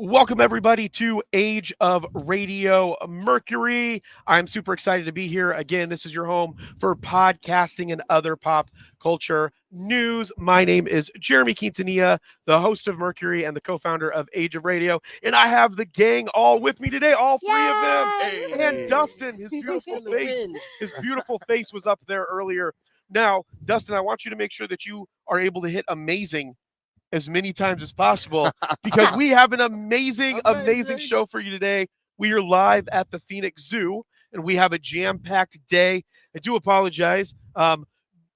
Welcome, everybody, to Age of Radio Mercury. I'm super excited to be here. Again, this is your home for podcasting and other pop culture news. My name is Jeremy Quintanilla, the host of Mercury and the co-founder of Age of Radio. And I have the gang all with me today, all three of them. Yay! And Dustin, his beautiful face was up there earlier. Now, Dustin, I want you to make sure that you are able to hit amazing as many times as possible, because we have an amazing show for you today. We are live at the Phoenix Zoo, and we have a jam-packed day. I do apologize.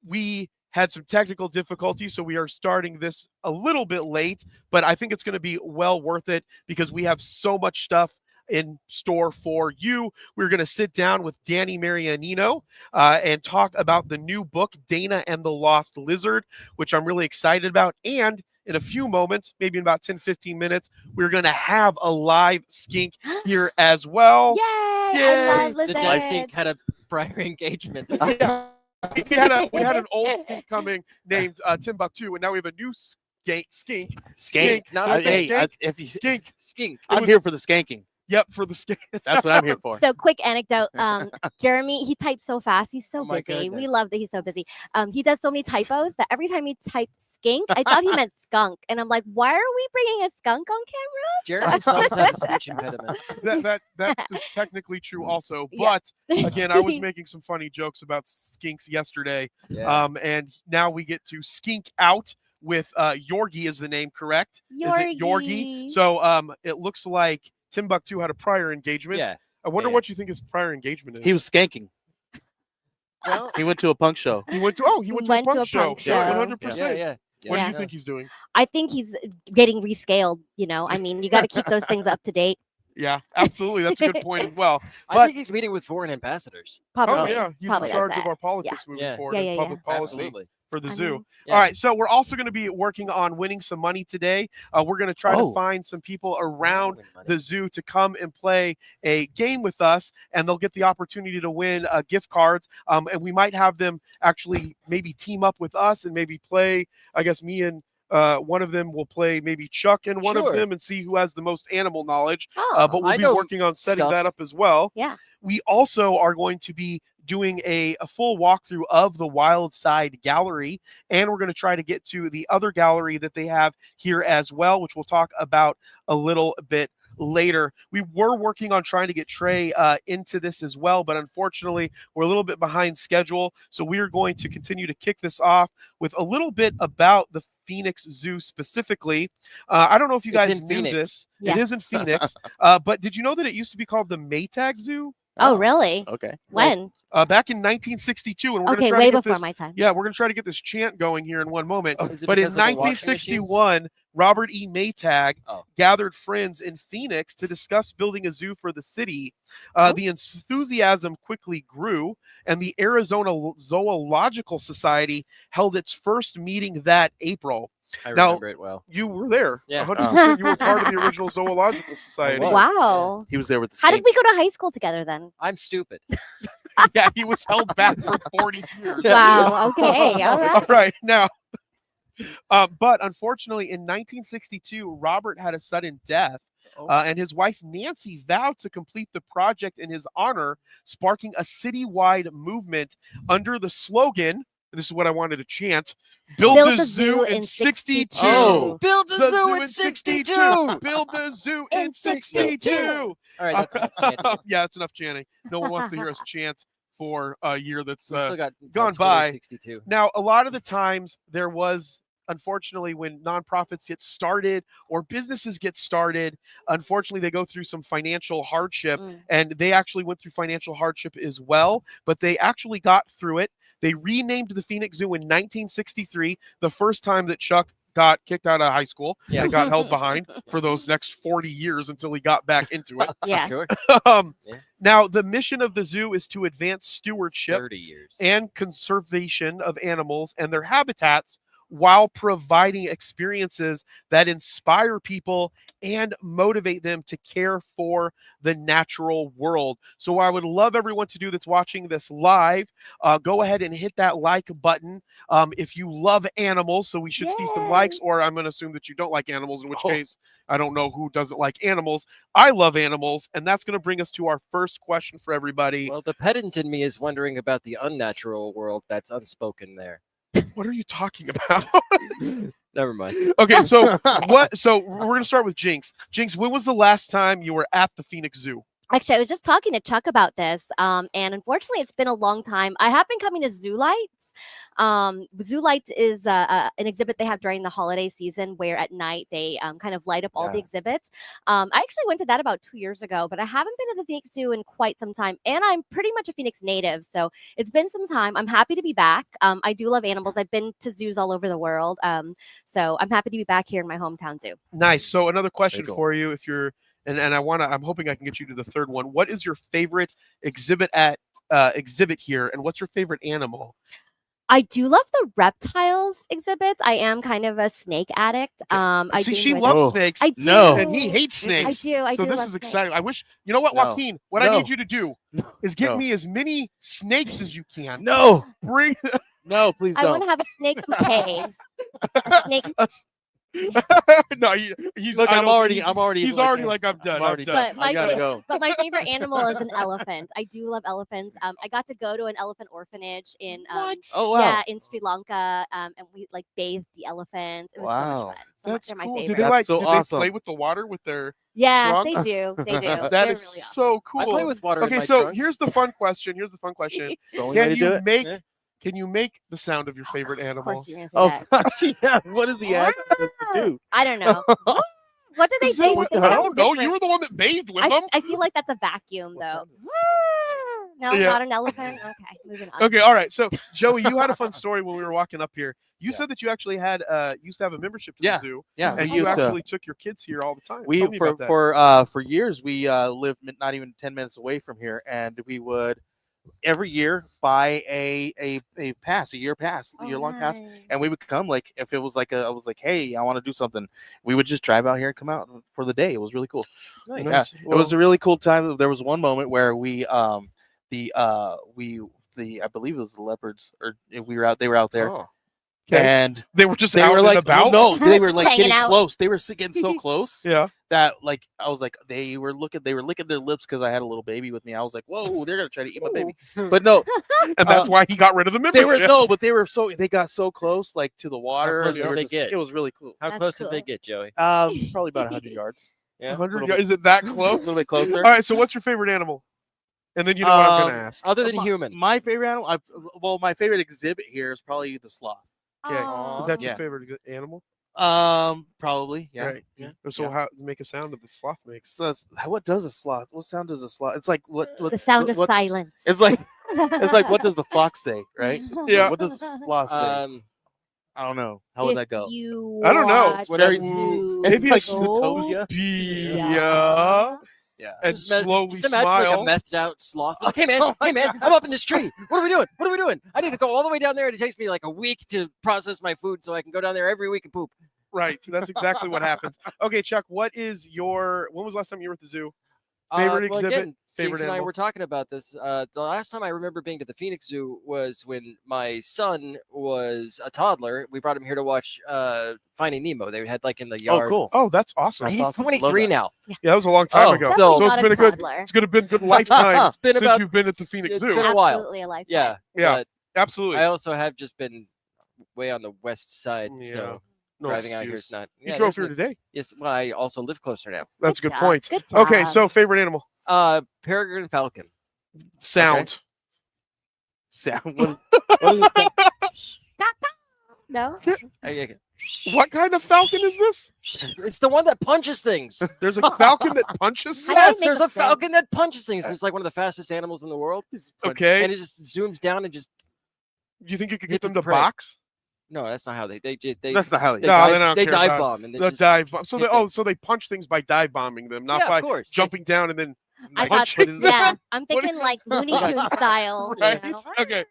We had some technical difficulties, so we are starting this a little bit late, but I think it's going to be well worth it because we have so much stuff in store for you. We're going to sit down with Danny Marianino and talk about the new book, Dana and the Lost Lizard, which I'm really excited about. And in a few moments, maybe in about 10-15 minutes, we're going to have a live skink here as well. Yay! I love lizards. The live skink had a prior engagement. We had an old skink coming named Timbuktu, and now we have a new skink. Skink. I'm here for the skanking. Yep, for the skink. That's what I'm here for. So, quick anecdote. Jeremy, he types so fast. He's so busy. Goodness. We love that he's so busy. He does so many typos that every time he typed skink, I thought he meant skunk. And I'm like, why are we bringing a skunk on camera? Jeremy sometimes has a speech impediment. That is technically true also. Yeah. But again, I was making some funny jokes about skinks yesterday. Yeah. And now we get to skink out with Yorgi is the name, correct? Is it Yorgi? So it looks like Timbuktu had a prior engagement. Yeah. I wonder what you think his prior engagement is. He was skanking. Well, He went to a punk show. He went to a punk show. Yeah. 100%. yeah. What do Yeah. you think he's doing? I think he's getting rescaled. I mean, you got to keep those things up to date. Yeah, absolutely. That's a good point as well. I think he's meeting with foreign ambassadors. Probably. Oh, yeah. He's Probably in charge that's of it. our politics moving Yeah. forward Yeah, and yeah, public policy Absolutely. for the I zoo. know. Yeah. All right, so we're also going to be working on winning some money today. We're going to try to find some people around the zoo to come and play a game with us, and they'll get the opportunity to win gift cards. And we might have them actually maybe team up with us and maybe play. I guess me and one of them will play maybe Chuck and one of Sure. them and see who has the most animal knowledge. Oh, But we'll I be know working on setting stuff. that up as well. Yeah. We also are going to be doing a full walkthrough of the Wild Side Gallery, and we're going to try to get to the other gallery that they have here as well, which we'll talk about a little bit later. We were working on trying to get Trey into this as well, but unfortunately we're a little bit behind schedule, so we are going to continue to kick this off with a little bit about the Phoenix Zoo specifically. I don't know if you It's guys in knew Phoenix. this. Yeah. It is in Phoenix, but did you know that it used to be called the Maytag Zoo? Oh, really? Okay. When? Back in 1962, and we're Okay, going to try way to get before this. my time. Yeah, we're going to try to get this chant going here in one moment. Is it But in because of the washing machines? 1961, Robert E. Maytag Oh. gathered friends in Phoenix to discuss building a zoo for the city. The enthusiasm quickly grew, and the Arizona Zoological Society held its first meeting that April. I Now- remember it well. You were there. Yeah. 100%. You were part of the original Zoological Society. was. Wow. He was there with the How did skink. we go to high school together then? I'm stupid. Yeah, he was held back for 40 years. Wow. Okay. All right. All right, now, but unfortunately, in 1962, Robert had a sudden death, and his wife Nancy vowed to complete the project in his honor, sparking a citywide movement under the slogan. This is what I wanted to chant: "Build the zoo in 62." Oh. Build The the zoo zoo in in 62. 62. Build the zoo In in 62. All right, that's enough chanting. Yeah, that's enough chanting. No one wants to hear us chant for a year that's We still got gone until by. 62. Now, a lot of the times there was, unfortunately, when nonprofits get started or businesses get started, unfortunately, they go through some financial hardship, and they actually went through financial hardship as well, but they actually got through it. They renamed the Phoenix Zoo in 1963, the first time that Chuck got kicked out of high school Yeah. and got held behind for those next 40 years until he got back into it. Yeah. Sure. Yeah. Now, the mission of the zoo is to advance stewardship 30 years. and conservation of animals and their habitats while providing experiences that inspire people and motivate them to care for the natural world. So I would love everyone to do that's watching this live, go ahead and hit that like button if you love animals. So we should see some likes, or I'm going to assume that you don't like animals, in which case I don't know who doesn't like animals. I love animals, and that's going to bring us to our first question for everybody. Well, the pedant in me is wondering about the unnatural world that's unspoken there. What are you talking about? Never mind. Okay, so what? So we're going to start with Jinx. Jinx, when was the last time you were at the Phoenix Zoo? Actually, I was just talking to Chuck about this, and unfortunately, it's been a long time. I have been coming to Zoo Lights. Zoo Lights is an exhibit they have during the holiday season, where at night they kind of light up all the exhibits. I actually went to that about 2 years ago, but I haven't been to the Phoenix Zoo in quite some time, and I'm pretty much a Phoenix native, so it's been some time. I'm happy to be back. I do love animals. I've been to zoos all over the world, so I'm happy to be back here in my hometown zoo. Nice. So another question cool. for you, if you're and I'm hoping I can get you to the third one. What is your favorite exhibit here, and what's your favorite animal? I do love the reptiles exhibits. I am kind of a snake addict. See, she enjoy loves them. snakes. I do. No. And he hates snakes. I do. I So do this love is snakes. exciting. I wish, you know what, No. Joaquin, what I No. need you to do is get No. me as many snakes as you can. No, Bring no, please I want don't. to have a snake bouquet. Snake. us. No, he's Look, I I'm don't- already. He's already like, I'm done. I'm already I'm done. done. But my I gotta go. But my favorite animal is an elephant. I do love elephants. I got to go to an elephant orphanage in Oh wow. yeah, in Sri Lanka, and we like bathed the elephants. It was so Wow. much fun. So That's they're my cool. favorite. Did they That's so did awesome. they play with the water with their Yeah, trunks? they do. They do. That They're is really awesome. so cool. I play with water in Okay, my so trunks. here's the fun question. It's the only way Can to do you it. make Yeah. can you make the sound of your favorite Of animal? course, you're gonna say Oh that. gosh, yeah. What is he asking us to do? I don't know. What do they Is say? it- They I sound don't know. You different. were the one that bathed with them. I feel like that's a vacuum, What though. sound is No, Yeah. not an elephant. Okay, moving on. Okay, all right. So Joey, you had a fun story when we were walking up here. You Yeah. said that you actually had used to have a membership to Yeah. the zoo, Yeah, and we you used to. actually took your kids here all the time. We Tell me about that. for years we lived not even 10 minutes away from here, and we would every year buy a pass, a year pass, a Oh, year long pass, nice. and we would come like if it was like I was like, hey, I want to do something. We would just drive out here and come out for the day. It was really cool. Nice. Yeah, it was a really cool time. There was one moment where we I believe it was the leopards, or we were out. They were out there, Oh. Okay. and They were just they out were and like, about. no, they were like Hanging getting out. close. They were getting so close Yeah. that like I was like they were licking their lips because I had a little baby with me. I was like, whoa, they're gonna try to eat my baby. But no, And that's why he got rid of the they membership. they got so close like to the water. close and did were they just- get? It was really cool. How That's close cool. did they get, Joey? Probably about 100 yards. Yeah. 100 little yards. Is it that A close? little bit closer. All right. So what's your favorite animal? And then you know what I'm going to ask. Other than my, human. My favorite animal. My favorite exhibit here is probably the sloth. Okay. Aw. Is that your Yeah. favorite animal? Probably. Yeah. Right. Yeah. So Yeah. how make a sound that the sloth makes? So what does a sloth? What sound does a sloth? It's like what The sound of what, silence. It's like what does the fox say, right? Yeah. What does the sloth say? I don't know. How would that go? I don't know. watch Whatever- you Maybe like it's Zootopia. Yeah. Yeah. And slowly just imagine like smile. a methed out sloth. Like, hey man, Oh my hey man, I'm up in this tree. What are we doing? What are we doing? I need to go all the way down there, and it takes me like a week to process my food, so I can go down there every week and poop. Right. That's exactly what happens. Okay, Chuck, when was the last time you were at the zoo? Favorite Well, exhibit? again, Favorite Jinx and I animal? were talking about this. The last time I remember being to the Phoenix Zoo was when my son was a toddler. We brought him here to watch Finding Nemo. They had like in the Oh, yard. cool. Oh, that's awesome. He's awesome. Love 23 that. now. Yeah, that was a long time Oh, ago. Definitely So it's not been a a good toddler. it's gonna been good lifetime It's been since about you've been at the Phoenix it's Zoo. been a while. Absolutely a lifetime. Yeah, Yeah. but Absolutely. I also have just been way on the west side, Yeah, so no driving out here excuse. is not. You Yeah, drove there's here no- today. Yes, well, I also live closer now. That's a good job. point. Good Okay, job. so favorite animal. Peregrine falcon. Sound. Sound. What is it say? No. What kind of falcon is this? It's the one that punches things. There's a falcon that punches. How do I Yes, make there's a a falcon that punches things. It's like one of the fastest animals in the world. Okay. And it just zooms down and just You think you could get Hits them its to prey. box? no, that's not how they That's not how they. No, dive, they don't they care dive about bomb and they The just dive bomb. So hit they so they punch things by dive bombing them, not yeah, by of course. jumping down and then I Like, thought, put in there. yeah, I'm What thinking like Looney Tunes style. Right? You know? Okay.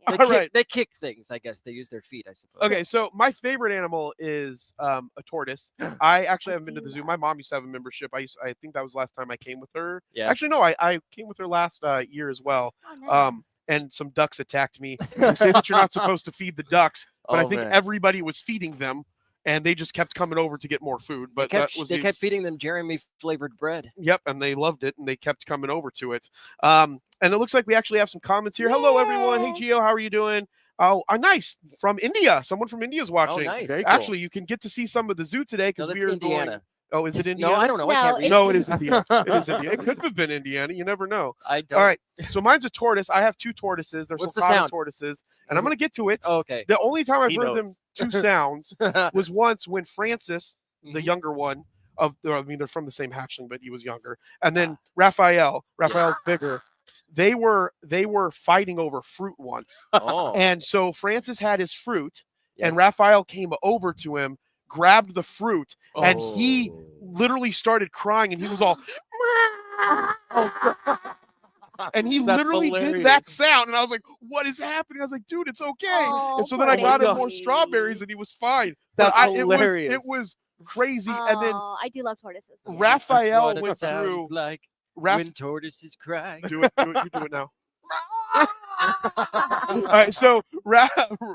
They, All right. they kick things, I guess. They use their feet, I suppose. Okay, so my favorite animal is a tortoise. I actually haven't been to the zoo. My mom used to have a membership. I think that was the last time I came with her. Yeah. Actually, no, I came with her last year as well. Oh, nice. And some ducks attacked me. They say that you're not supposed to feed the ducks, but I Oh, think man. everybody was feeding them, and they just kept coming over to get more food. But They that kept, was they kept feeding them Jeremy flavored bread. Yep, and they loved it, and they kept coming over to it. And it looks like we actually have some comments here. Hello, everyone. Hey, Yay. Gio, how are you doing? Oh, nice. From India. Someone from India is watching. Oh, nice. Very cool. Actually, you can get to see some of the zoo today No, because that's we are Indiana. going. Oh, is it Indiana? No, I don't know. I No, can't read. No, it is Indiana. It is Indiana. It could have been Indiana. You never know. I don't. All right. So mine's a tortoise. I have two tortoises. They're What's the sultana sound? tortoises, and I'm going to get to it. Oh, okay. The only time I've He heard them knows. two sounds was once when Francis, the Mhm. younger one, I mean, they're from the same hatchling, but he was younger. And then Raphael's bigger. They were fighting over fruit once. Oh. And so Francis had his fruit, Yes. and Raphael came over to him, grabbed the fruit, and he Oh. literally started crying, and he was all, and he That's literally did that hilarious. sound, and I was like, "What is happening?" I was like, "Dude, it's okay." Oh, And so then poor I got him baby. more strawberries, and he was fine. That's But hilarious. It was crazy. And then Oh, I do love tortoises. too. Raphael What it went through. sounds like Raph- when tortoises cry. do it. You do it now. All right, so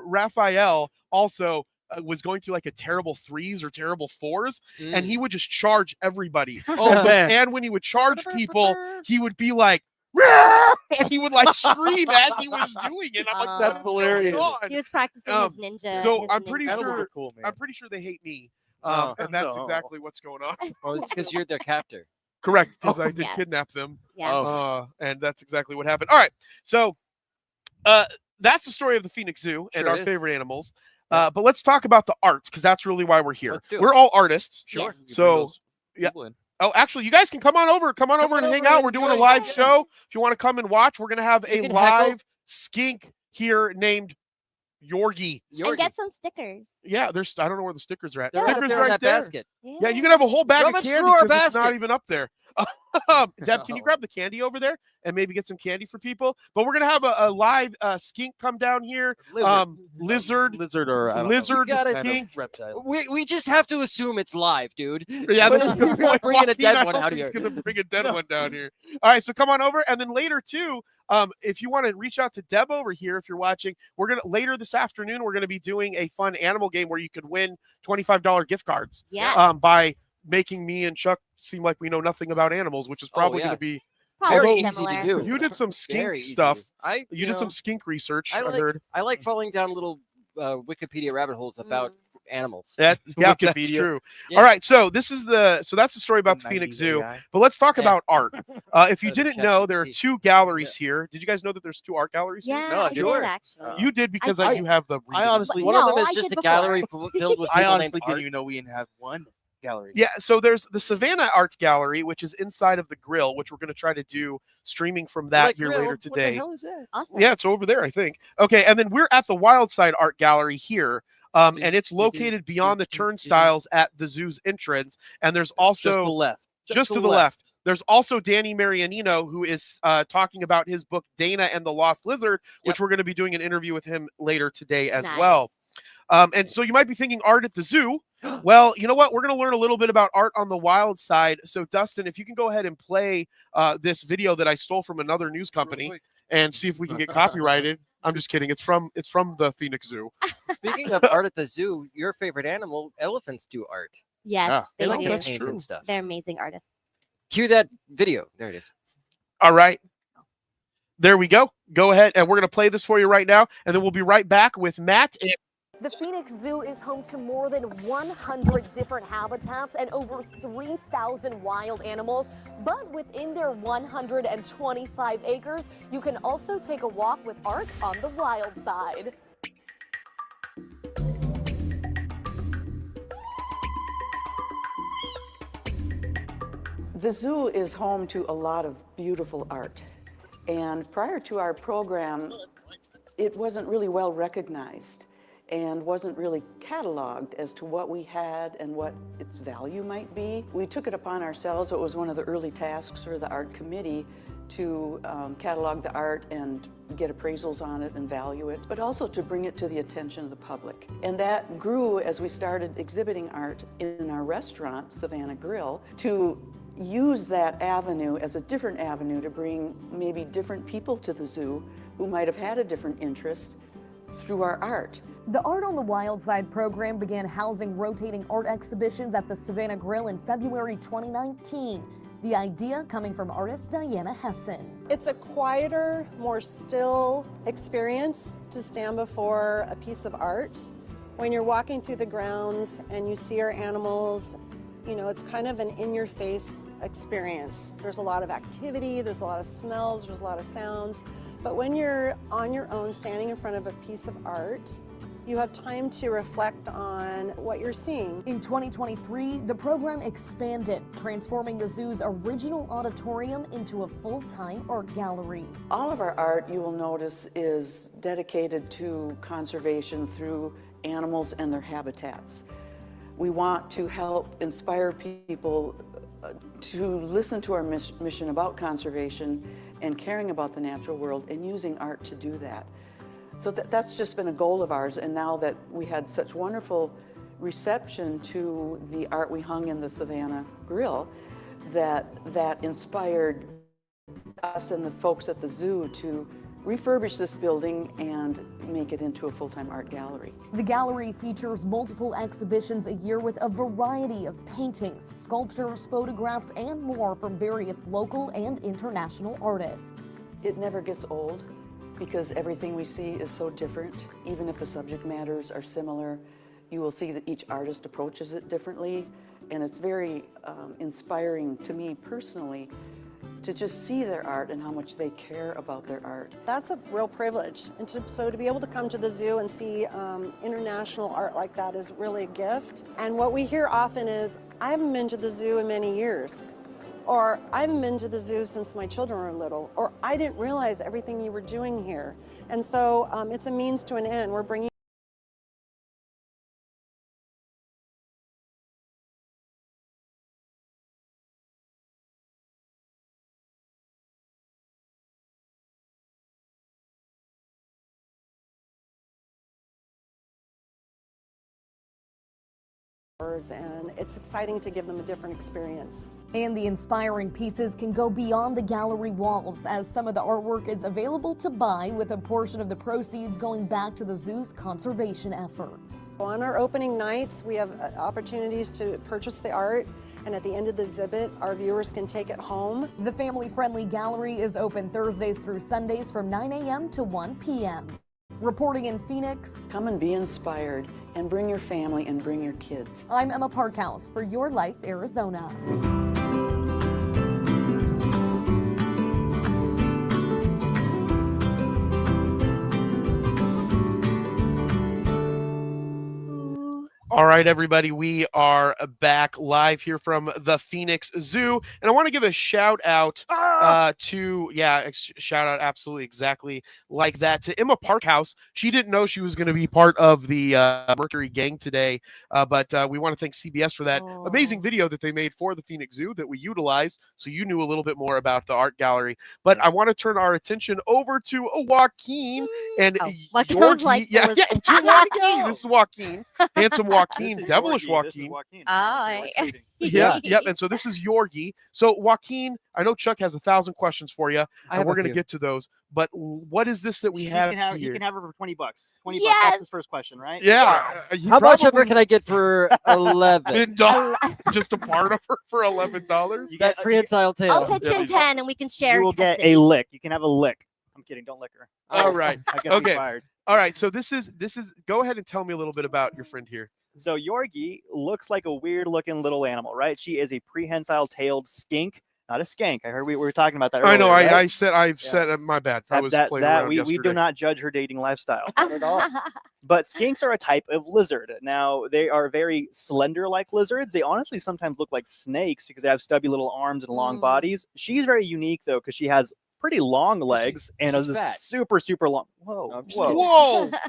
Raphael also was going through like a terrible 3s or terrible 4s, and he would just charge everybody. Oh, man. And when he would charge people, he would be like, "Rah!" And he would like scream as he was doing it. I'm like, That's "What is hilarious. going on?" He was practicing Um, his ninja. so his I'm pretty ninja That'll sure- be cool, man. I'm pretty sure they hate me, Oh, and that's no. exactly what's going on. Oh, it's because you're their captor. Correct, because I did Yes. kidnap them. Yeah. Oh. And that's exactly what happened. All right, so that's the story of the Phoenix Zoo and Sure our is. favorite animals. But let's talk about the art, because that's really why we're here. Let's do it. We're all artists. Sure. You can bring So, those yeah. people in. Oh, actually, you guys can come on over. Come on over and on hang over out. and We're doing a enjoy. live Yeah. show. If you want to come and watch, we're going to have You a can heckle. live skink here named Yorgi. And Yorgie. get some stickers. Yeah, I don't know where the stickers are at. They're right up Stickers there right in that there. basket. Yeah, you can have a whole bag of Rummage candy through our because it's not basket. even up there. Deb, can you Oh. grab the candy over there and maybe get some candy for people? But we're gonna have a live skink come down here. Lizard, Lizard or I don't know, lizard, You gotta kind of skink. reptile. We just have to assume it's live, dude. Yeah, But that's a good you're not point. bringing a dead Joaquin, one I out don't here. think he's gonna bring a dead one down here. All right, so come on over, and then later too. If you want to reach out to Deb over here, if you're watching, we're gonna later this afternoon. We're gonna be doing a fun animal game where you could win $25 gift cards. Yeah. By making me and Chuck seem like we know nothing about animals, which is probably yeah. going to be. Probably Very Although- easy similar. to do. You did some Very skink easy stuff. to do. You did some skink research. I I like- heard. I like falling down little Wikipedia rabbit holes about animals. Yeah, that's Wikipedia. true. Yeah. All right, so that's the story about the Phoenix 90s Zoo. AI. But let's talk Yeah. about art. If you Better didn't than know, there are ChatGPT. 2 galleries here. Did you guys know that there's 2 art galleries here? Yeah, No, I sure. did actually. You did because I- you have the. I reading. honestly, One of them No, is I just did a gallery before. filled with I people honestly named didn't Art. even know we even have one gallery. Yeah, so there's the Savannah Art Gallery, which is inside of the Grill, which we're going to try to do streaming from that Like, here Grill? later What the today. hell is that? Awesome. Yeah, it's over there, I think. Okay, and then we're at the Wildside Art Gallery here, and it's located beyond the turnstiles at the zoo's entrance. And there's Just to the also left. just to the left. There's also Danny Marianino, who is talking about his book Dana and the Lost Lizard, which we're going to be doing an interview with him later today as well. And so you might be thinking art at the zoo. Well, you know what? We're going to learn a little bit about art on the wild side. So, Dustin, if you can go ahead and play this video that I stole from another news company and see if we can get copyrighted. I'm just kidding. It's from the Phoenix Zoo. Speaking of art at the zoo, your favorite animal, elephants do art. Yes, Ah, they They like do. to That's paint true. and stuff. They're amazing artists. Cue that video. There it is. All right. There we go. Go ahead. And we're going to play this for you right now. And then we'll be right back with Matt. And The Phoenix Zoo is home to more than 100 different habitats and over 3,000 wild animals. But within their 125 acres, you can also take a walk with art on the wild side. The zoo is home to a lot of beautiful art. And prior to our program, it wasn't really well recognized. and wasn't really cataloged as to what we had and what its value might be. We took it upon ourselves. It was one of the early tasks for the art committee to catalog the art and get appraisals on it and value it, but also to bring it to the attention of the public. And that grew as we started exhibiting art in our restaurant, Savannah Grill, to use that avenue as a different avenue to bring maybe different people to the zoo who might have had a different interest through our art. The Art on the Wild Side program began housing rotating art exhibitions at the Savannah Grill in February 2019. The idea coming from artist Diana Hessen. It's a quieter, more still experience to stand before a piece of art. When you're walking through the grounds and you see our animals, you know, it's kind of an in-your-face experience. There's a lot of activity, there's a lot of smells, there's a lot of sounds. But when you're on your own, standing in front of a piece of art, you have time to reflect on what you're seeing. In 2023, the program expanded, transforming the zoo's original auditorium into a full-time art gallery. All of our art, you will notice, is dedicated to conservation through animals and their habitats. We want to help inspire people to listen to our mission about conservation and caring about the natural world and using art to do that. So that's just been a goal of ours, and now that we had such wonderful reception to the art we hung in the Savannah Grill, that inspired us and the folks at the zoo to refurbish this building and make it into a full-time art gallery. The gallery features multiple exhibitions a year with a variety of paintings, sculptures, photographs, and more from various local and international artists. It never gets old, because everything we see is so different. Even if the subject matters are similar, you will see that each artist approaches it differently, and it's very inspiring to me personally to just see their art and how much they care about their art. That's a real privilege, and so to be able to come to the zoo and see international art like that is really a gift. And what we hear often is, I haven't been to the zoo in many years. Or, I haven't been to the zoo since my children were little, or I didn't realize everything you were doing here. And so it's a means to an end. We're bringing and it's exciting to give them a different experience. And the inspiring pieces can go beyond the gallery walls, as some of the artwork is available to buy, with a portion of the proceeds going back to the zoo's conservation efforts. On our opening nights, we have opportunities to purchase the art, and at the end of the exhibit, our viewers can take it home. The family-friendly gallery is open Thursdays through Sundays from 9 a.m. to 1 p.m. Reporting in Phoenix, Come and be inspired, and bring your family and bring your kids. I'm Emma Parkhouse for Your Life, Arizona. All right, everybody, we are back live here from the Phoenix Zoo, and I want to give a shout out shout out absolutely exactly like that to Emma Parkhouse. She didn't know she was going to be part of the Mercury gang today, but we want to thank CBS for that amazing video that they made for the Phoenix Zoo that we utilized, so you knew a little bit more about the art gallery. But I want to turn our attention over to Joaquin and Joaquin's like, to Joaquin. This is Joaquin, handsome Joaquin, devilish Joaquin. Yep. And so this is Yorgi. So Joaquin, I know Chuck has 1,000 questions for you, and we're going to get to those. But what is this that we have here? You can have her for $20. $20. Yes. That's his first question, right? Yeah. How much of her can I get for 11? Just a part of her for $11. You That get, prehensile tail. I'll pitch in 10 and we can share. you will get custody. a lick. You can have a lick. I'm kidding. Don't lick her. All right. I get Okay. fired. All right. So this is. Go ahead and tell me a little bit about your friend here. So Yorgi looks like a weird-looking little animal, right? She is a prehensile-tailed skink, not a skank. I heard we were talking about that earlier, I know. right? I said my bad. I was playing around we yesterday. do not judge her dating lifestyle. Not at all. But skinks are a type of lizard. Now, they are very slender like lizards. They honestly sometimes look like snakes because they have stubby little arms and long bodies. She's very unique, though, because she has pretty long legs and She's a fat. super long. No, Whoa, I'm just whoa. Whoa. Not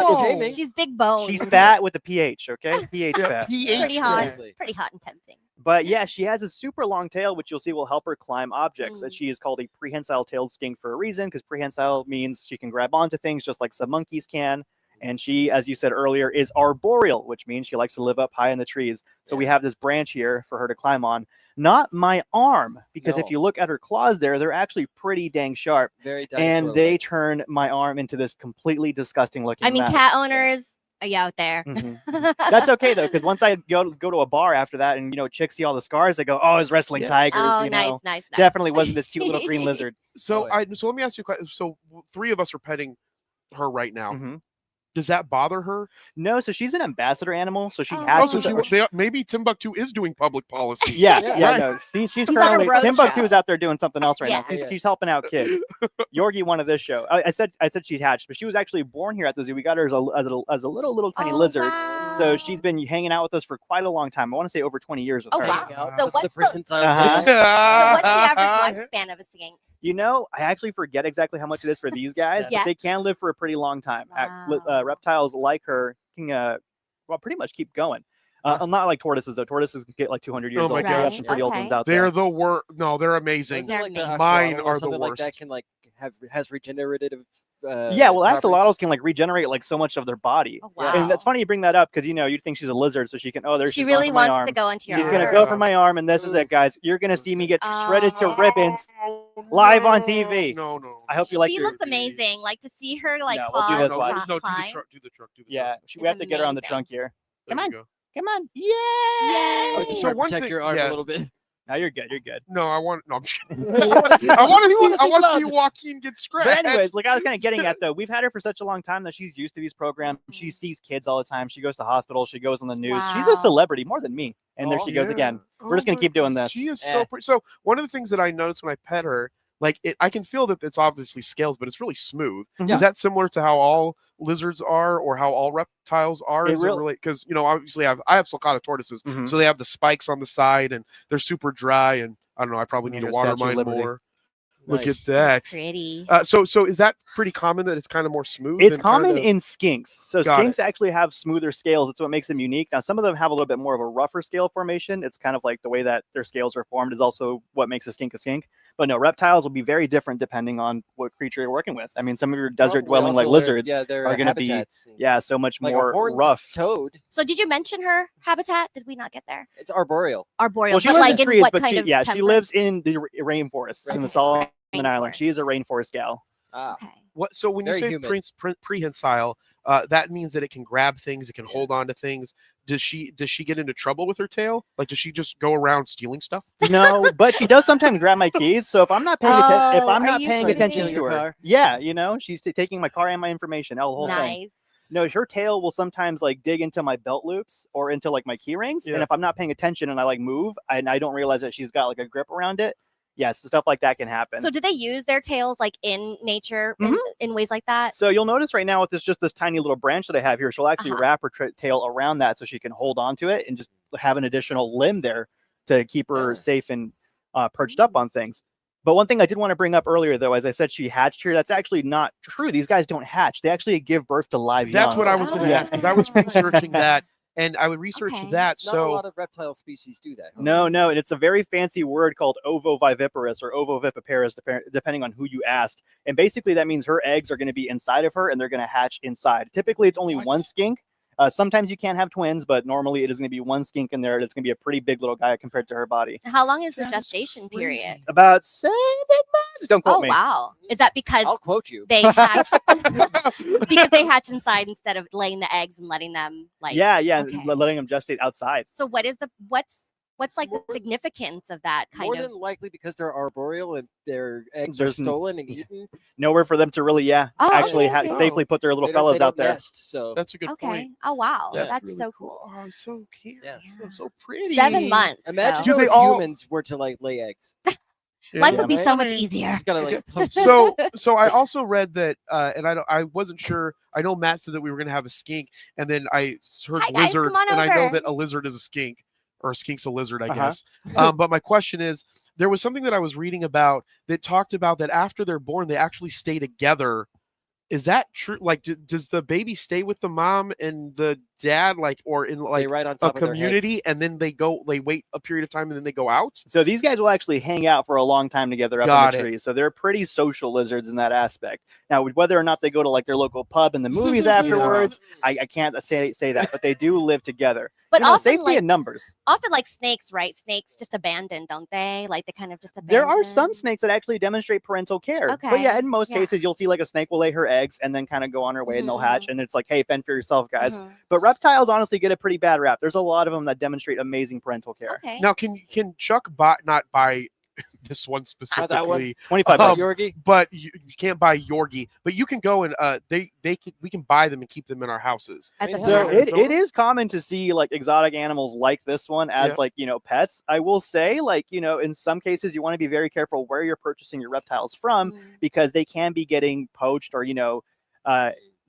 Whoa. shaming. She's big bone. She's fat with a pH, okay? pH Yeah, fat. pH. pretty hot. Exactly. Pretty hot and tempting. But yeah, she has a super long tail, which you'll see will help her climb objects. Mm. She is called a prehensile-tailed skink for a reason, because prehensile means she can grab onto things just like some monkeys can. And she, as you said earlier, is arboreal, which means she likes to live up high in the trees. So we have this branch here for her to climb on. Not my arm, because if No. you look at her claws there, they're actually pretty dang sharp. Very And dinosaur-like. they turn my arm into this completely disgusting looking I mean, mess. cat owners, are you out there? Mhm. That's okay though, because once I go to a bar after that, and chicks see all the scars, they go, "Oh, it's wrestling Yeah. tigers." Oh, nice. Definitely wasn't this cute little green lizard. So Oh, yeah. so let me ask you a question. So 3 of us are petting her right now. Mhm. Does that bother her? No, so she's an ambassador animal, so she Oh. has Oh, to. so maybe Timbuktu is doing public policy. Yeah, Yeah. yeah, Right. no, she's She's on a currently road Timbuktu show. is out there doing something else right now. Yeah. She's helping out kids. Yorgi wanted this show. I said she's hatched, but she was actually born here at the zoo. We got her as a little tiny lizard. Wow. So she's been hanging out with us for quite a long time. I want to say over 20 years with Oh, her. wow. Hanging out. So What's what's the the- prehensile Uh-huh. tail? So what's the average lifespan of a skink? I actually forget exactly how much it is for these guys, Yeah. but they can live for a pretty long time. Wow. Reptiles like her can, pretty much keep going. Not like tortoises, though. Tortoises can get like 200 years Oh my old. We have gosh. some pretty old Okay. ones out there. They're the worst. No, they're amazing. Isn't it like the They're Mine axolotl or are the something like worst. that can has regenerative. Yeah, well, properties? axolotls can like regenerate like so much of their body. Oh, wow. And that's funny you bring that up because you'd think she's a lizard, so she can. Oh, there She she's really going for my wants arm. to go into your She's arm. gonna go for my arm, and this is it, guys. You're gonna see me get shredded to ribbons live on TV. No, no. I hope you like She your. looks amazing. Like to see her like No, we'll do pause this and one. No, do the climb. truck. Do the truck. Do the Yeah, truck. we have to get her on the amazing. trunk here. There Come you on. go. Come on. Yay. Oh, just So sort of one protect thing- your arm yeah. a little bit. No, you're good. You're good. No, I want. No, I'm just kidding. I I want to see. I want to see blood. Joaquin get scratched. But anyways, like I was kind of getting at though, we've had her for such a long time that she's used to these programs. Mm-hmm. She sees kids all the time. She goes to hospitals. She goes on the news. She's Wow. a celebrity more than me. And there Oh, she goes Yeah. again. Oh We're just gonna my keep doing gosh, this. She is so pretty. So one of the things that I noticed when I pet her, like I can feel that it's obviously scales, but it's really smooth. Yeah. Is that similar to how all lizards are, or how all reptiles are? It Is real- it really? Because obviously I have sulcata tortoises, Mhm. so they have the spikes on the side, and they're super dry. And I don't know. I probably need to Your water Statue of mine Liberty. more. Look Nice. at that. Pretty. So is that pretty common that it's kind of more smooth? It's and kind common of- in skinks. So Got skinks actually have smoother scales. That's what makes them unique. Now, some of them have a little bit more of a rougher scale formation. It's kind of like the way that their scales are formed is also what makes a skink a skink. But no, reptiles will be very different depending on what creature you're working with. I mean, some of your desert Probably dwelling like also lizards they're are going to be, habitats. so much Like more a horned rough. toad. So did you mention her habitat? Did we not get there? It's arboreal. Arboreal. Well, she but lives like in trees, what but kind she, of yeah, she lives temperance? in the rainforests in the Okay. Solomon Island. Rainforest. She is a rainforest gal. Ah, Okay. What? So when you Very say humid. prehensile, that means that it can grab things, it can hold on to things. Does she get into trouble with her tail? Like, does she just go around stealing stuff? No, but she does sometimes grab my keys. So if I'm not paying attention, if Oh, I'm are not you paying kidding? attention Stealing to your her, car? yeah, she's taking my car and my information. The whole thing. Nice. No, her tail will sometimes like dig into my belt loops or into like my key rings. Yeah. And if I'm not paying attention and I like move and I don't realize that she's got like a grip around it, yes, stuff like that can happen. So do they use their tails like in nature Mhm. in ways like that? So you'll notice right now with this tiny little branch that I have here, she'll actually Uh-huh. wrap her tail around that so she can hold on to it and just have an additional limb there to keep her Yeah. safe and perched up on things. But one thing I did want to bring up earlier, though, as I said, she hatched here. That's actually not true. These guys don't hatch. They actually give birth to live That's young. what I was going to Oh. ask, because I was researching that, and I would research Okay. that. not a lot So of reptile species do that. No, and it's a very fancy word called ovoviviparous or ovoviviparous, depending on who you ask. And basically, that means her eggs are going to be inside of her, and they're going to hatch inside. Typically, it's only one skink. Sometimes you can't have twins, but normally it is going to be one skink in there. It's going to be a pretty big little guy compared to her body. How long is the That is gestation period? crazy. About 7 months. Don't quote Oh me. wow! Is that because I'll quote you. they hatch because they hatch inside instead of laying the eggs and letting them like? Yeah, okay. letting them gestate outside. So what is what's like the More- significance of that kind More of? than likely because they're arboreal and their eggs There's are stolen and eaten. Nowhere for them to really, Oh, actually okay, okay. safely put their little They don't- fellows they out don't there. nest, so that's a good Okay. point. Oh wow, Yeah. that's Really so cool. Oh, so cute. Yes. Oh, so pretty. 7 months. imagine Do though. they if all- humans were to like lay eggs. Yeah. Life Yeah, would be right? so much easier. Just gotta like So I also read that, and I wasn't sure. I know Matt said that we were going to have a skink, and then I heard Hi, guys, lizard, come on and I know over. that a lizard is a skink. or a skink's a lizard, I guess. But my question is, there was something that I was reading about that talked about that after they're born, they actually stay together. Is that true? Like, does the baby stay with the mom and the dad, like, or in like right on a top of their community, heads. and then they wait a period of time and then they go out? So these guys will actually hang out for a long time together up Got in it. the tree. So they're pretty social lizards in that aspect. Now, whether or not they go to like their local pub and the movies afterwards, I can't say that, but they do live together. But You know, often, safety like, in numbers. Often, like snakes, right? Snakes just abandon, don't they? Like they kind of just abandon. There are some snakes that actually demonstrate parental care. But yeah, Okay, in most yeah. cases, you'll see like a snake will lay her eggs and then kind of go on her way and they'll hatch. And it's like, hey, fend for yourself, guys. Mhm. But reptiles honestly get a pretty bad rap. There's a lot of them that demonstrate amazing parental care. Okay. Now, can Chuck not buy this one specifically? that one. 25 Um, bucks. Yorkie? But you can't buy Yorkie. But you can go and we can buy them and keep them in our houses. That's a So good it is common to see like exotic animals like this one as Yeah. like, you know, pets. I will say, like, you know, in some cases you want to be very careful where you're purchasing your reptiles from because they can be getting poached or, you know,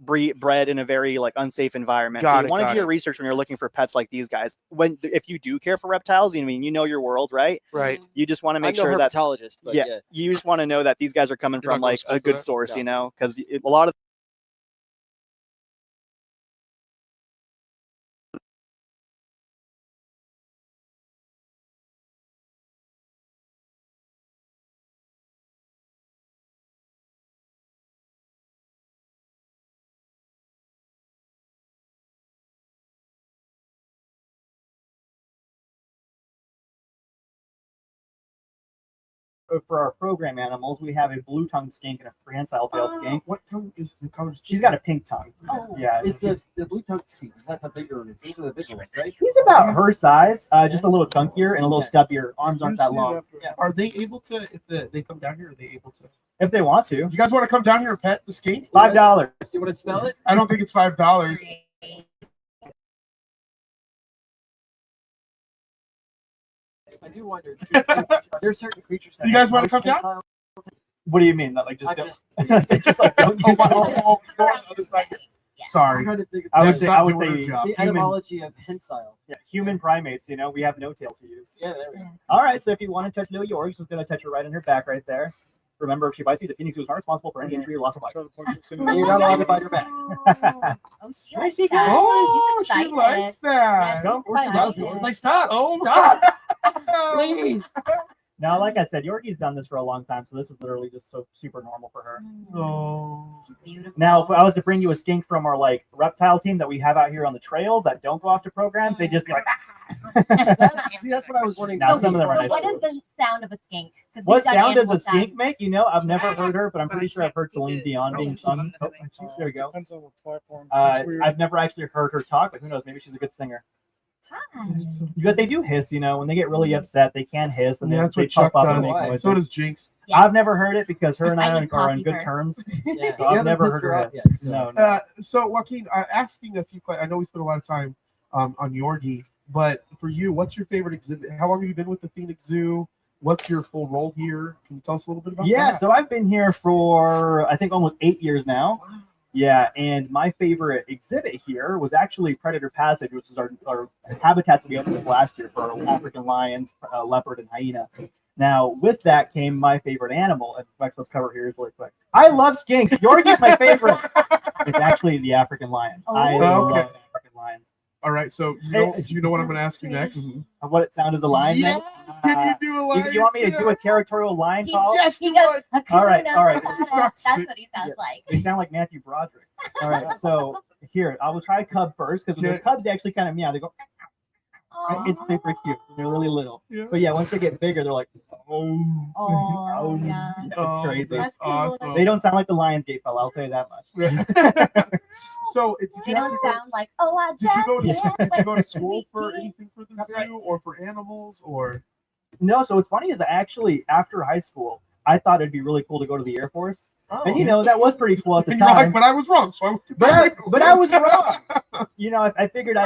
bred in a very like unsafe environment. So you want to do your research when you're looking for pets like these guys. If you do care for reptiles, you know your world, right? Right. You just want to make I'm sure no that herpetologist, but yeah. you just want to know that these guys are coming You're not from going like to school a for good that? source, No. you know, because a lot of for our program animals, we have a blue tongue skink and a prehensile tailed skink. What tongue is the color? She's got a pink tongue. Oh, Yeah, is the blue tongue skink, is that the bigger one? These are the bigger ones, right? he's about her size, just a little chunkier and a little stubbier. Arms aren't that long. Are they able to, if they come down here, are they able to? If they want to. You guys want to come down here and pet the skink? $5. You want to smell it? I don't think it's $5. I do wonder. Are there certain creatures that You guys have wanna come down? prehensile- What do you mean? That like just I don't, just just like don't use it? Go on the other side. I'm Sorry. trying to think of I would That's say not I would your say job. the human, etymology of hensile. human primates. You know, we have no tail to use. Yeah, there we go. All right, so if you want to touch Lil York, just gonna touch her right in her back right there. Remember, if she bites you, the Phoenix Zoo is not responsible for any injury or loss of life. You're not allowed to bite her back. Oh, she likes that. Oh, She's she excited. likes that. Yeah, Of course she does. excited. Like, stop! Oh, Stop! Please! Now, like I said, Yorkie's done this for a long time, so this is literally just so super normal for her. Oh. Beautiful. Now, if I was to bring you a skink from our like reptile team that we have out here on the trails that don't go off to programs, they just be like, See, that's what I was wondering. Now, some of them are So nice. what is the sound of a skink? 'Cause What we've done sound does a animal skink sounds. make? You know, I've never heard her, but I'm pretty sure I've heard Celine Dion being sung. Oh, there you go. I've never actually heard her talk, but who knows? Maybe she's a good singer. Hi. But they do hiss, you know, when they get really upset, they can hiss and Yeah, they, that's they what Chuck puff up and does. make noises. So does Jinx. Yes. I've never heard it because her and I I are need on coffee good first. terms. Yeah. So You I've haven't never pissed heard her her off hiss. yet, so. No. So Joaquin, asking a few questions. I know we spent a lot of time on Yorgie, but for you, what's your favorite exhibit? How long have you been with the Phoenix Zoo? What's your full role here? Can you tell us a little bit about Yeah, that? so I've been here for I think almost 8 years now. Yeah, and my favorite exhibit here was actually Predator Passage, which is our habitats that we opened up last year for our African lions, leopard, and hyena. Now, with that came my favorite animal. In fact, let's cover it here really quick. I love skinks. Yorgie's my favorite. It's actually the African lion. I Oh. love Okay. African lions. All right. So do you know what I'm going to ask you next? What it sound as a lion Yeah. make? Can you do a line? You want me to do a territorial lion call? Yes, He you goes, would. All right, all right. That's what he sounds Yeah. like. They sound like Matthew Broderick. All right, so here, I will try cub first because when the cubs they actually kind of meow. They go, it's super cute. They're really little. Yeah. But yeah, once they get bigger, they're like, oh, Oh, yeah. It's Oh, crazy. That's cool. awesome. They don't sound like the Lionsgate fella, I'll tell you that much. So, did They you, have don't to go, sound like, oh, I did you go to just did you go to went school for sneaky. anything for the zoo or for animals or? No, so what's funny is actually after high school, I thought it'd be really cool to go to the Air Force. And you know, that was pretty cool at the And you're like, time. but I was wrong. So I went to the zoo. But I was wrong. You know, I figured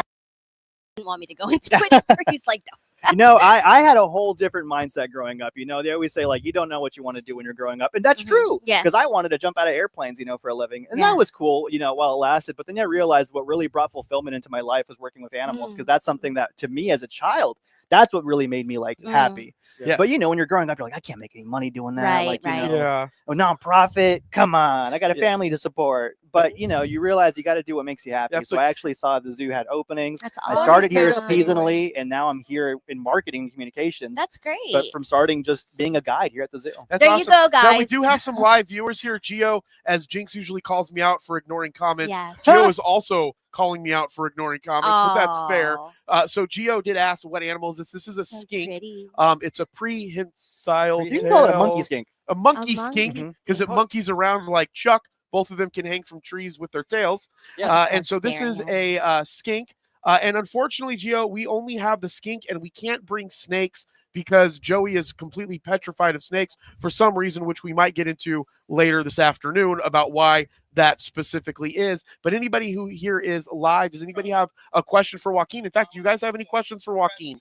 Didn't want me to go into it. He's like, you know, I had a whole different mindset growing up. You know, they always say like you don't know what you want to do when you're growing up, and that's true. Yes. Because I wanted to jump out of airplanes, you know, for a living, and Yeah. that was cool, you know, while it lasted. But then I realized what really brought fulfillment into my life was working with animals, because that's something that to me as a child That's what really made me like Mm. happy. Yeah. But you know, when you're growing up, you're like, I can't make any money doing that. Right, like, you right. know, Yeah. a nonprofit. Come on, I got a Yeah. family to support. But you know, you realize you got to do what makes you happy. So Absolutely. I actually saw the zoo had openings. That's I awesome. started here awesome. seasonally, and now I'm here in marketing and communications. That's great. But from starting just being a guide here at the zoo. That's there awesome. you go, guys. Now we do have some live viewers here. Gio, as Jinx usually calls me out for ignoring comments, Yes. Gio is also calling me out for ignoring comments, but that's fair. Aw, So Gio did ask, what animal is this? This is a so skink. pretty. It's a prehensile You can call it a tail- monkey skink. A monkey A skink monkey. because it monkeys around like Chuck. Both of them can hang from trees with their tails. Yes. And so this is a skink. And unfortunately, Gio, we only have the skink and we can't bring snakes because Joey is completely petrified of snakes for some reason, which we might get into later this afternoon about why that specifically is. But anybody who here is live, does anybody have a question for Joaquin? In fact, do you guys have any questions for Joaquin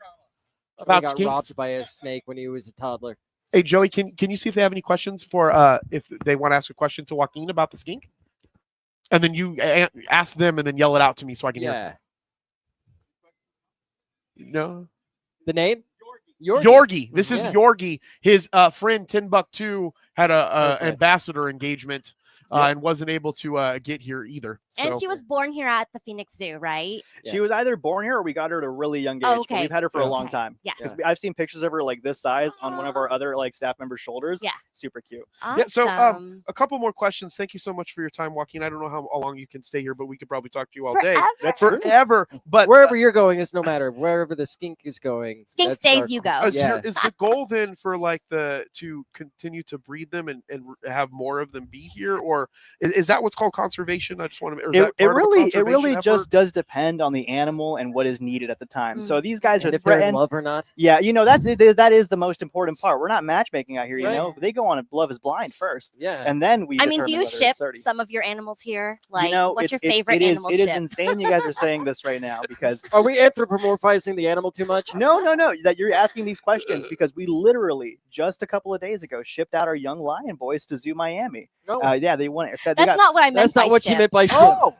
I about got skinks? robbed by a snake when he was a toddler. Hey, Joey, can you see if they have any questions for if they want to ask a question to Joaquin about the skink? And then you ask them and then yell it out to me so I can Yeah. hear. No. The name? Yorgi. This is Yeah. Yorgi. His friend Timbuktu had a Okay. ambassador engagement Yeah. and wasn't able to get here either. So And she was born here at the Phoenix Zoo, right? Yeah. She was either born here or we got her at a really young age. Oh, But okay. we've had her for a Yeah. long Okay. time. Yes. 'Cause I've seen pictures of her like this size on one of our other like staff members' shoulders. Yeah. Super cute. Awesome. Yeah, so, a couple more questions. Thank you so much for your time, Joaquin. I don't know how long you can stay here, but we could probably talk to you all day. Forever. That's true. Forever. But Wherever you're going is no matter. Wherever the skink is going. Skink that's stays, our- you go. is, Yeah. is the goal then for like to continue to breed them and have more of them be here, or is that what's called conservation? I just want to. It really just does depend on the animal and what is needed at the time. So these guys And are if they're in threatened. love or not. Yeah, you know that is the most important part. We're not matchmaking out here. You Right. know, they go on a Love Is Blind first, Yeah. and then we. I mean, do determine you whether it's ship sturdy. some of your animals here? Like, You know, what's your it's- favorite it is- animal It is ship? insane. You guys are saying this right now because Are we anthropomorphizing the animal too much? no. That you're asking these questions because we literally just a couple of days ago shipped out our young lion boys to Zoo Miami. No. Yeah, they went. They That's got, not what I meant. That's not by what you ship. meant by ship. Oh,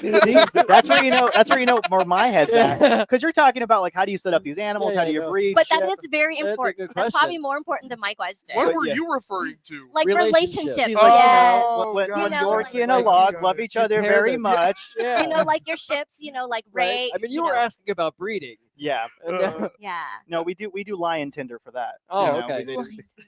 see, that's where you know. That's where you know where my head's at. Yeah. Because you're talking about like how do you set up these animals? Yeah, how do yeah, you no. breed? But that ship? is very That's a important. good That's probably question. more important than my question. What But were yeah. you referring to? Like Relationship. relationships. She's like, yes. Oh, when God. You know, Yorkie like- and a like- log love each other Compare very them. much. Yeah. You know, like your ships, you know, like Right. Ray. I mean, you were asking about breeding. Yeah. And, Yeah. No, we do lion Tinder for that. Oh, You know, okay. They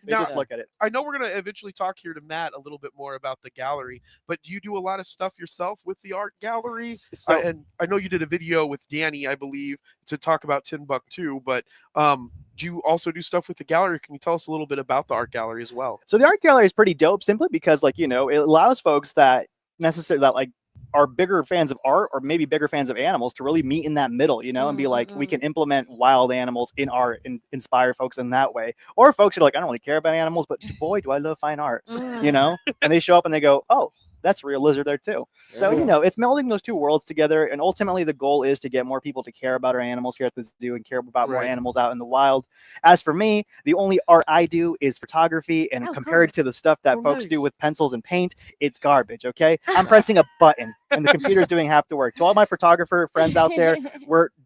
Now- just look at it. I know we're going to eventually talk here to Matt a little bit more about the gallery, but do you do a lot of stuff yourself with the art gallery? So, And I know you did a video with Danny, I believe, to talk about Timbuktu, but do you also do stuff with the gallery? Can you tell us a little bit about the art gallery as well? so the art gallery is pretty dope simply because like, you know, it allows folks that like are bigger fans of art or maybe bigger fans of animals to really meet in that middle, you know, and be like, we can implement wild animals in art and inspire folks in that way. Or folks are like, I don't really care about animals, but boy, do I love fine art, you know, and they show up and they go, oh, that's a real lizard there too. So, you know, it's melding those two worlds together. And ultimately the goal is to get more people to care about our animals here at the zoo and care about more Right. animals out in the wild. As for me, the only art I do is photography, and Oh, compared to the stuff that Oh, folks do nice. with pencils and paint, it's garbage. Okay. I'm pressing a button and the computer's doing half the work. To all my photographer friends out there,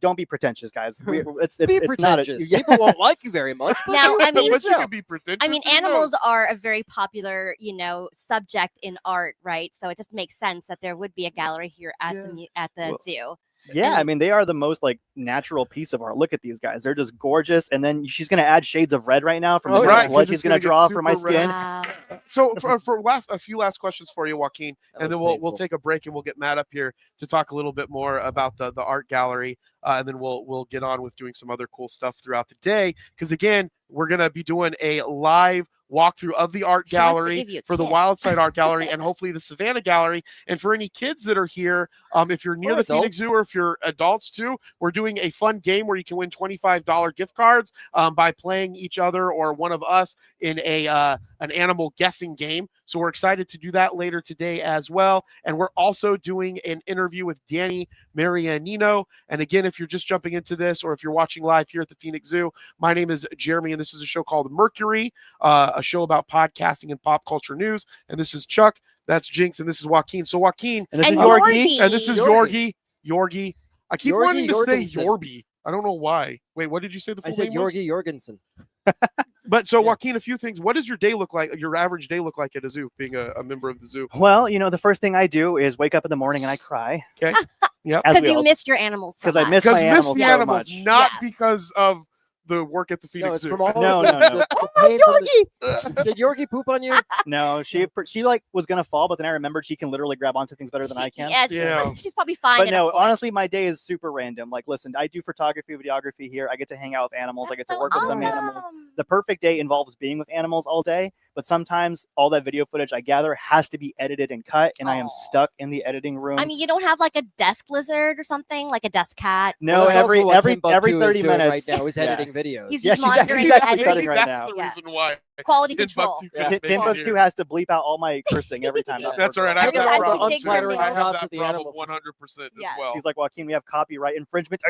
don't be pretentious, guys. It's Be it's not a, pretentious. yeah. People won't like you very much. but Now, do I it mean- But you yourself. can be pretentious. I mean, who animals knows? are a very popular, you know, subject in art, right? So it just makes sense that there would be a gallery here at the Well, zoo. Yeah, And- I mean, they are the most like natural piece of art. Look at these guys; they're just gorgeous. And then she's gonna add shades of red right now from Oh, the right, blood 'cause she's it's gonna gonna get draw for my super red. skin. Wow. So for a few last questions for you, Joaquin, That and then was we'll painful. take a break and we'll get Matt up here to talk a little bit more about the art gallery, and then we'll get on with doing some other cool stuff throughout the day. Because again, we're gonna be doing a live walkthrough of the art She wants to gallery give you a for the kiss. Wild Side Art Gallery and hopefully the Savannah Gallery. And for any kids that are here, if you're near Or the Phoenix adults. Zoo or if you're adults too, we're doing a fun game where you can win $25 gift cards by playing each other or one of us in an animal guessing game. So we're excited to do that later today as well. And we're also doing an interview with Danny Marianino. And again, if you're just jumping into this or if you're watching live here at the Phoenix Zoo, my name is Jeremy and this is a show called Mercury, a show about podcasting and pop culture news. And this is Chuck, that's Jinx, and this is Joaquin. So Joaquin, And this And is Yorkie. Yorkie. and this is Yorkie. Yorgie. I keep Yorgie wanting to say Jorgensen. Yorby. I don't know why. Wait, what did you say the full I said name was? Jorgi Jorgensen. But so, Yeah. Joaquin, a few things. What does your day look like? Your average day look like at a zoo, being a member of the zoo? Well, the first thing I do is wake up in the morning and I cry. Okay. Yep. As Because we you all- missed your animals so because I much. miss Because my miss animals the so animals, much. not Yes. because of the work at the Phoenix No, it's Zoo. from all No, the, no, no. the pain from the- Did Yorkie poop on you? No, she like was gonna fall, but then I remembered she can literally grab onto things better than I can. Yeah, Yeah. she's probably fine. But in a no, foot. honestly, my day is super random. Like, listen, I do photography, videography here. I get to hang out with animals. I That's get to so work with some animals. awesome. The perfect day involves being with animals all day, but sometimes all that video footage I gather has to be edited and cut, and I am Aw. stuck in the editing room. I mean, you don't have like a desk lizard or something, like a desk cat. no, Well, that's also every what every Timbuktu every is 30 doing minutes right now is Yeah. editing videos. He's Yeah, just she's monitoring exactly the cutting editing. right That's now. the Yeah. reason why. Quality Timbuktu control. couldn't Yeah. make it Timbuktu here. has to bleep out all my cursing every time. Yeah. that That's works all right. I have Every that time problem he too. digs her I nails. have out to that the problem animals. 100% Yes. as well. He's like, Joaquin, we have copyright infringement.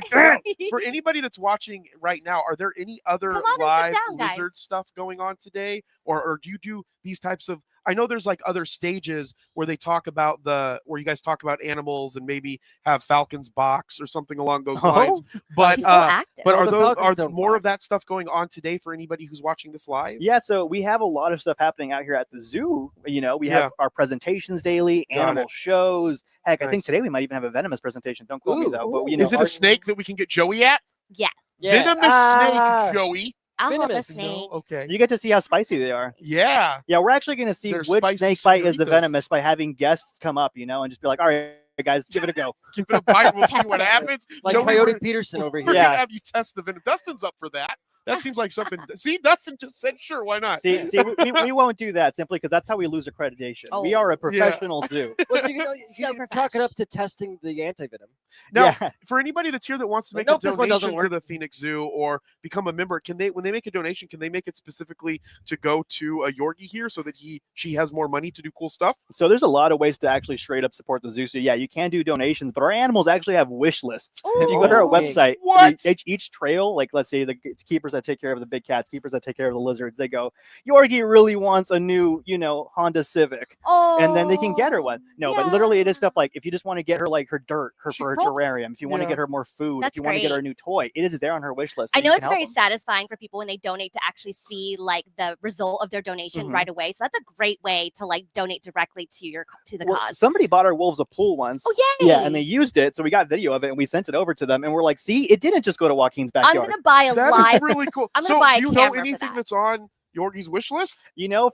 For anybody that's watching right now, are there any other Come on and sit live down, guys. lizard stuff going on today, or do you do these types of? I know there's like other stages where they talk about where you guys talk about animals and maybe have Falcon's box or something along those lines. But She's so active. but Oh, are the those Falcons are don't more of box. that stuff going on today for anybody who's watching this live? Yeah, so we have a lot of stuff happening out here at the zoo. We Yeah. have our presentations daily, Got animal shows. Heck, I think Nice. today we might even have a venomous presentation. Don't quote me Ooh. though. But Is it a snake that we can get Joey at? Yeah. Venomous Ah. snake, Joey. I'll hold a Venomous. snake. Okay. you get to see how spicy they are. Yeah. Yeah, we're actually going to see They're which spicy snake bite is the senoritas. venomous by having guests come up, and just be like, all right, guys, give it a go. Give it a bite. We'll see what happens. Like Joey, Coyote we're- Peterson over We're here. Yeah. gonna have you test the venom. Dustin's up for that. That seems like something. See, Dustin just said, "Sure, why not?" See, we won't do that simply because that's how we lose accreditation. We Oh. are a professional zoo. Well, you So can chalk it up to testing the antivenom. Now, Yeah. for anybody that's here that wants to Like, make nope, a this one doesn't donation to work. the Phoenix Zoo or become a member, when they make a donation, can they make it specifically to go to a Yorkie here so that she has more money to do cool stuff? So there's a lot of ways to actually straight up support the zoo. So yeah, you can do donations, but our animals actually have wish lists. If you go to our Ooh. website, What? each trail, like let's say the keepers that take care of the big cats, keepers that take care of the lizards, they go, Yorkie really wants a new, Honda Civic. Oh. And then they can get her one. No, but literally it is stuff like if you just want to get her like her dirt, for her She- terrarium, if you want to Yeah. get her more food, That's if you want to get her a great. new toy, it is there on her wish list. I and you know can it's help very them. satisfying for people when they donate to actually see like the result of their donation Mhm. right away. So that's a great way to like donate directly to the Well, cause. somebody bought our wolves a pool once. Oh yay! Yeah, and they used it, so we got video of it and we sent it over to them, and we're like, "See, it didn't just go to Joaquin's I'm backyard." gonna buy a That live. is really cool. I'm gonna So, buy a do you know camera for anything that. that's on Yorgie's wish list?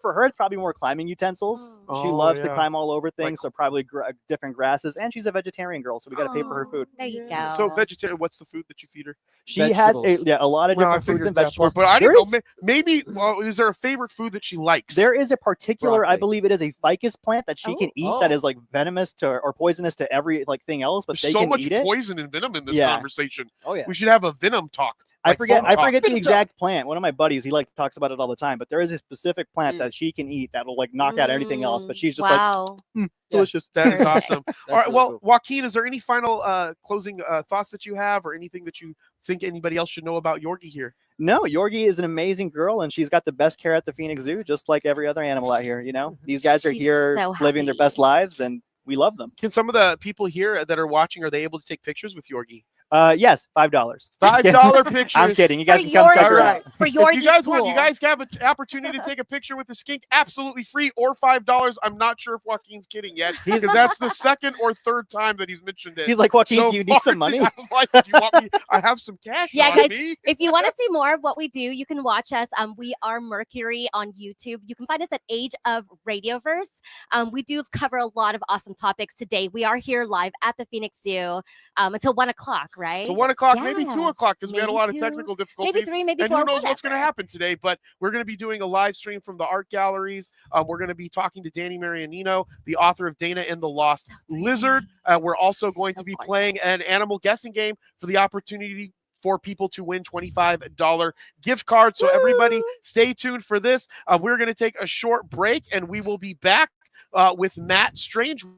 For her, it's probably more climbing utensils. She Oh, loves to yeah. climb all over things, Like- so probably different grasses. And she's a vegetarian girl, so we got to pay for her Oh, food. There you go. So vegetarian. What's the food that you feed her? She has Vegetables. a lot of Well, I different fruits figured and that vegetables. part, but I There didn't know. is- Maybe. Well, is there a favorite food that she likes? There is a particular, I Broccoli. believe it is a ficus plant that she can eat that Oh. is like venomous or poisonous to every thing else, but There's they so can much eat it. poison and venom in this Yeah. conversation. Oh yeah. We should have a venom talk. I like forget phone talk. the exact plant. One of my buddies, he talks about it all the time, but there is a specific plant Mm. that she can eat that'll knock out anything else, but she's just like wow. delicious. That is awesome. All right. really Well, cool. Joaquin, is there any final closing thoughts that you have, or anything that you think anybody else should know about Yorgie here? No, Yorgie is an amazing girl, and she's got the best care at the Phoenix Zoo, just like every other animal out here. These guys are She's here so living their happy. best lives, and we love them. Can some of the people here that are watching, are they able to take pictures with Yorgie? Yes, $5. $5 pictures. I'm kidding. You For guys can come your- check her All out. right. For If your you guys want, you guys have an opportunity to take a picture with the skink, absolutely free, or $5. I'm not sure if Joaquin's kidding yet, because that's the second or third time that he's mentioned it. He's like, Joaquin, So do you need far, some money? I'm like, do you want me? I have some cash Yeah, on guys, me. If you want to see more of what we do, you can watch us. We are Mercury on YouTube. You can find us at Age of Radioverse. We do cover a lot of awesome topics today. We are here live at the Phoenix Zoo until 1 o'clock, right? So 1 o'clock, maybe 2 Yes, o'clock, because we had a maybe lot of 2, technical difficulties. Maybe 3, maybe And 4. who knows what's going to whatever. happen today, but we're going to be doing a live stream from the art galleries. We're going to be talking to Danny Marianino, the author of Dana and the Lost Lizard. We're also going So to be gorgeous. playing an animal guessing game for the opportunity for people to win $25 gift cards. So everybody Woo! stay tuned for this. We're going to take a short break, and we will be back with Matt Strangeways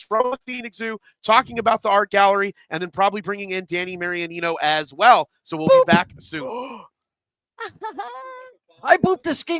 from the Phoenix Zoo talking about the art gallery, and then probably bringing in Danny Marianino as well. So we'll be back soon. I booped the skink